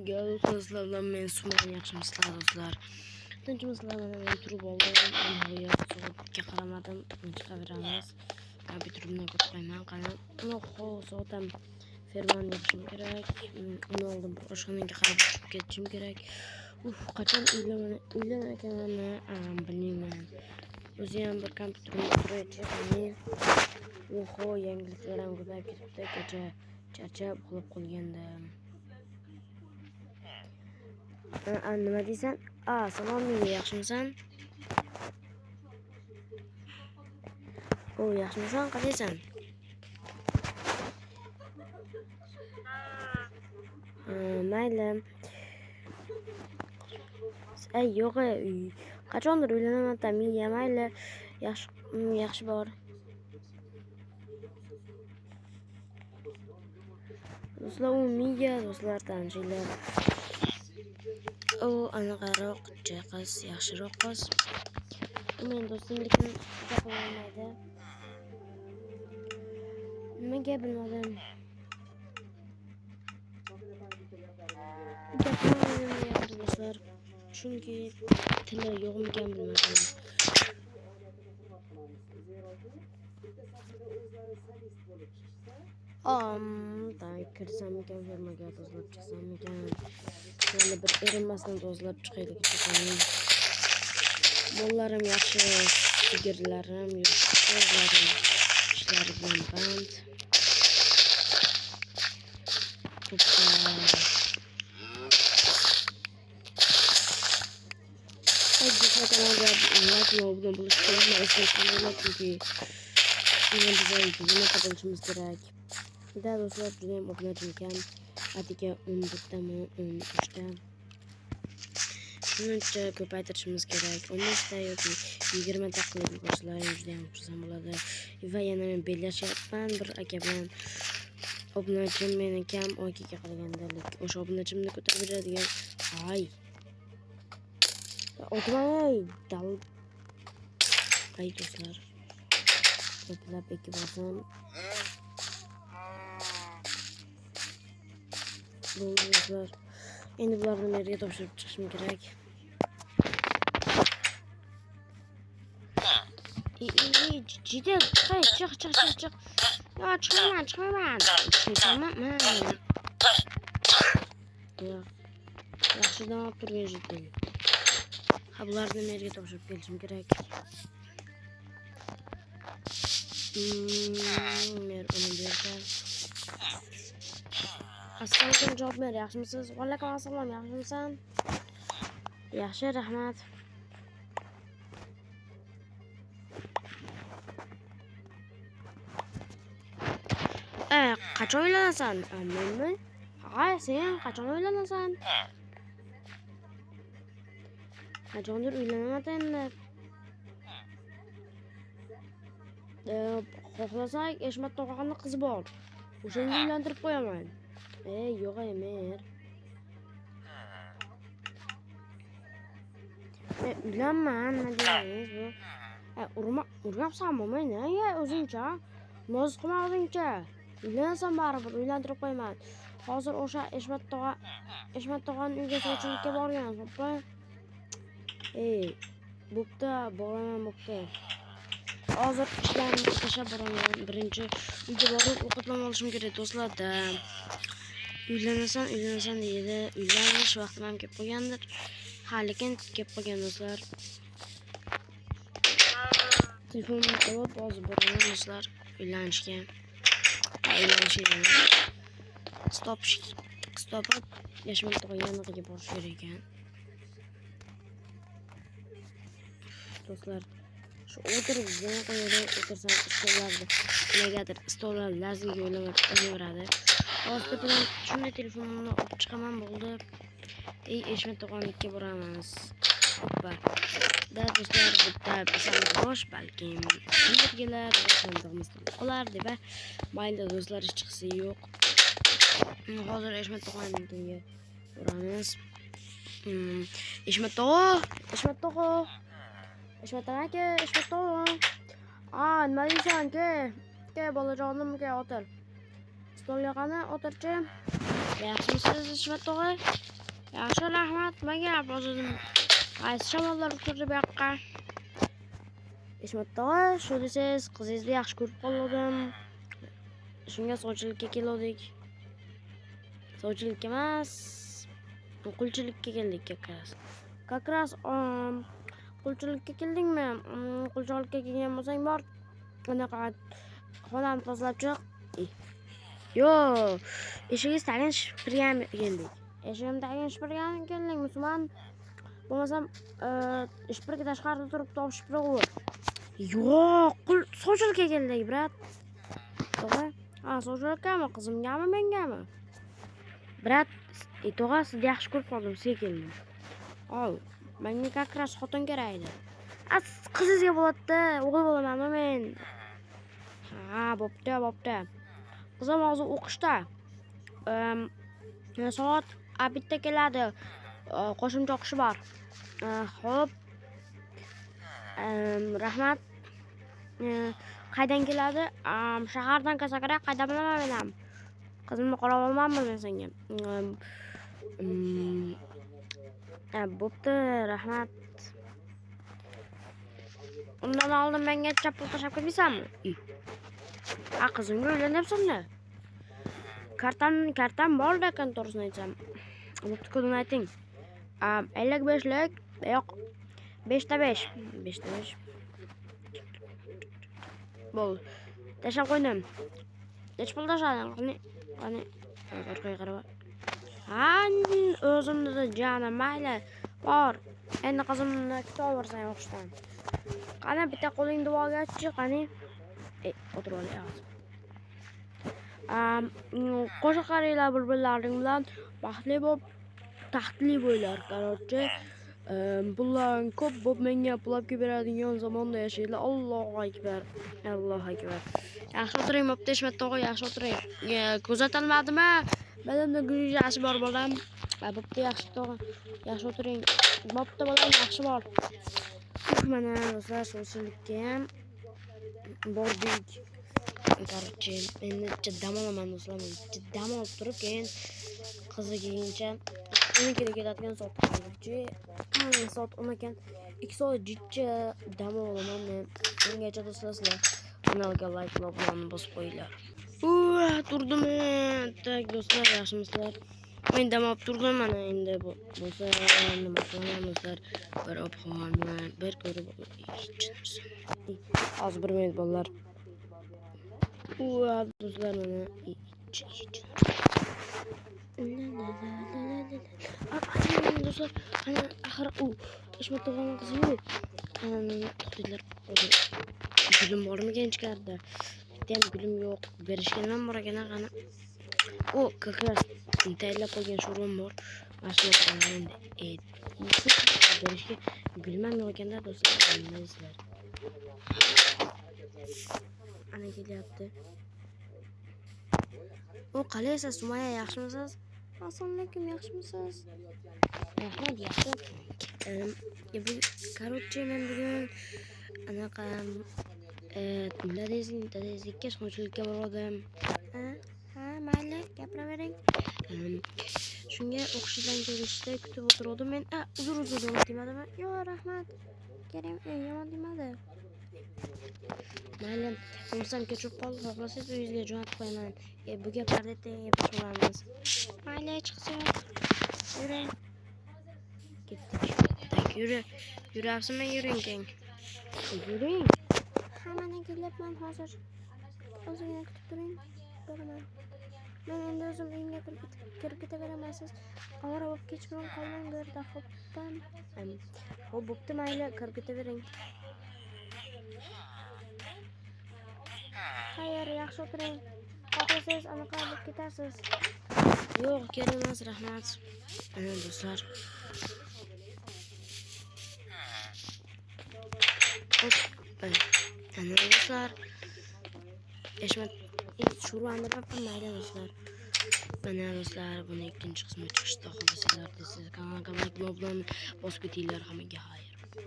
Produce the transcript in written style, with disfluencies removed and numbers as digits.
Sizlardan men Suman yaxshimisizlar do'stlar. Tinchmisizlar? Mana men turib oldim. Nihoyat soatga qaramadim. Chiqaveramiz. Bitiruvni ko'rmayman. Qani, soatam ferman yapishim kerak. Uni oldim. Oshxonaga qarab ketishim kerak. Qachon uylan ekanman bilmayman. O'zi ham bir kompyuterimni qurayapman. Yangiliklar ham ko'payib ketibdi. Kecha charchab uxlab qolgandim. Nima deysan? Salom, yaxshimisan? Yaxshimisan? Qanaysan? Mayli. Yo'q, qachondir uylanaman, miya mayli. Yaxshi bor. Do'stlar, miya do'stlar tanishinglar. Anaqaroq qiz, yaxshiroq qiz. Men do'stim lekin gapirolmaydi. Nimaga bilmadim. Gapirolmaydi do'stlar. Chunki tili yo'qmikan bilmadim. Kirsam ekan fermaga tozalab chiqsam ekan. Yana bir erinmasdan tozalab chiqaylik ekan. Bolalarim yaxshi, sigirlarim, yurishlarım, ishlari bilan band. Da do'stlar, juda ham obunachim ekan. Atigi 11dami, 13da. Shuncha ko'paytirishimiz kerak. 15da yoki 20da qilib boshlaring juda ham xursand bo'ladi. Va yana men bellashyapman bir aka bilan. Obunachim meni kam oyga qaraganda, o'sha obunachimni ko'tarib beradigan. O'tmay dal. Do'stlar. Ko'plab ekib olsam. Do'stlar, endi bularni yerga topshirib chiqishim kerak. Jiddiy, chiq. Yo, chiqmayman. Yaxshi dam olib turgan jiddiy. Bularni yerga topshirib kelishim kerak. Mer uni bergan. Assalomu javob ber, yaxshimisiz? Va alaykum assalom, yaxshimisan? Yaxshi, rahmat. Qachon uylanasan? Menmi? Sen qachon uylanasan? Qachondir uylanaman endi. Xohlasak, Eshmat tog'amning qizi bor. O'shani uylantirib qo'yaman. Yo'q, Mer. Uylanma, nima deysiz bu? Urg'apsanmi meni? O'zingcha. Noz qilma o'zingcha. Uylanasan baribir, uylantirib qo'yaman. Hozir o'sha Eshmat tog'aning uyiga sovchilikka borgan. Bo'pti, boraman bo'pti. Hozir ishlarni tashlab boraman. Birinchi uyga borib ovqatlan olishim kerak do'stlarda. Uylanasan deydi. Uylanish vaqtim ham kelib qolgandir. Lekin kelib qolgan do'stlar. Telefonimni olib hozir boraman do'stlar. Uylanishga. Stop. Eshmat tog'aniga borish kerak ekan. Do'stlar, shu o'tirib o'tirsam stollar larzaga o'ynaveradi. Hozir bilan shunday telefonimni olib chiqaman bo'ldi. Eshmat tog'aniga boramiz. Hoppa. Do'stlar, bitta bosh balkim birgalar o'zimiz qolar deb. Mayli do'stlar, hech chiqsa yo'q. Hozir Eshmat tog'aniga boramiz. Eshmat tog'a. Eshmat aka. Nima deysan, ke bolajonim, o'tir. Stol yoqani o'tirchi. Yaxshimisiz Ishmat tog'a? Yaxshi rahmat. Menga hozir qaysi shamollar uchirdi bu yoqqa? Ishmat tog'a, shu desiz, qizingizni yaxshi ko'rib qoldim. Shunga sovchilikka keldik. Sovchilikka emas, qulchilikka keldik kakras. Kakras qulchilikka keldingmi? Qulchilikka kelgan bo'lsang bor. Unaqa xonani tozalab chiq. Yo, eshigingiz tagini shipirgan keldik. Eshigim tagini shipirgan keldik, musulmon. Bo'lmasam, shipirga tashqarida turib top shipiraver. Yo'q, sovchilikka keldik, brat. To'g'ri? Ha, sovchilikami, qizimgami, mengami? Brat, to'g'ri, sizni yaxshi ko'rib qoldim, sizga keldim. Ol, menga kakras xotin kerak edi. Qizingizga bo'ladi-da, o'g'il bo'laman men. Ha, bo'pti. Qizim hozir o'qishda. Soat bitta keladi. Qo'shimcha o'qishi bor. Xo'p. Rahmat. Qaydan keladi? Shahardan kelsa kerak, qaydan bilaman men ham. Qizimni qarab olmanmi men senga? Bo'pti, rahmat. Undan oldin menga chapul tashab ketmaysanmi? Qizimga uylanyapsan-da. Kartam bor ekan, to'g'risini aytsam. Bo'pti, kodini ayting. 55lik, yo'q. 5 ta 5. 5 ta 5. Bo'l. Tashab qo'ydim. Nech pul tashlading? Qani. Orqaga qarab. O'zimda jonim mayli. Bor. Endi qizimni kitob o'qirsang o'qishdan. Qani bitta qo'lingni duoga ochchi, qani. O'tirib olayapsiz. Qo'shiqlaringlar bir-birlaring bilan baxtli bo'lib, taxtli bo'lar. Qarorchi, pullar ko'p bo'lib menga pulabga beradigan zamonda yashaylar. Allohu akbar. Allohu akbar. Yaxshi o'tiring, bo'pti, Ishmat tog'a, yaxshi o'tiring. Kuzatilmadimi? Menimda gurujasi bor bolam. Bo'pti, yaxshi tog'a. Yaxshi o'tiring. Bo'pti bolam, yaxshi bor. Mana do'stlar, sovchilikka ham bordik. Qarorchi, endi chiddam olaman do'stlar, men chiddam olib turib, keyin qizi kelguncha 12 ga keladigan soat qoldi. Soat 10 ekan. 2 soat jidcha dam olaman men. Ungacha do'stlar, sizlar kanalga like knopkasini bosib qo'yinglar. Turdim. Tak do'stlar, yaxshimisizlar? Men dam olib turdim, mana endi bu bo'lsa nima qilaman do'stlar? Bir ob-havoni bir ko'rib hozir 1 minut bolalar. Do'stlar, mana do'stlar, ana axir Ishmat tog'aning qizi-yu. To'xtanglar. Gulim bormikan ichkarida? Bitta ham gulim yo'q. Berishga nima bor ekan, qani? Kakras tayyorlab qo'ygan sho'rvam bor. Mashina endi. Berishga gulim ham yo'q ekanda do'stlar, bilmaysizlar. Ana kelyapti. Qalaysiz, Sumaya, yaxshimisiz? Assalomu alaykum, yaxshimisiz? Rahmat, yaxshi. Bu korotchi, men bugun anaqa dadangizga sovchilikka bordim. Ha, mayli, gapiravering. Shunga o'qishdan kelishda kutib o'tirdim men. Uzr, yomon demadimi? Yo'q, rahmat. Kerak, yomon demadi. Mayli, bo'lsam kechib qolib, xohlasangiz uyingizga jo'natib qo'yaman. Bu gaplarni gapirib olamiz. Mayli, chiqsin. Yuring. Ketdik. Tak, yurasizmi, yuring keng. Yuring. Mana kelyapman hozir. O'zingizga kutib turing. Boraman. Men endi o'zim uyimga kirib ketaveraman, siz ovora bo'lib kechmay qolmang bu yerda, xo'pmi? Xo'p, bo'pti, mayli, kirib ketavering. Xayr, yaxshi o'tiring. Xohlasangiz anaqa olib ketasiz. Yo'q, kerak emas, rahmat. Ana do'stlar. Ana do'stlar. Ishmat sho'rvani mayli do'stlar. Mana do'stlar, buni ikkinchi qismi chiqishda xohlasanglar, siz kanalga like bilan bosib ketinglar, hammaga xayr.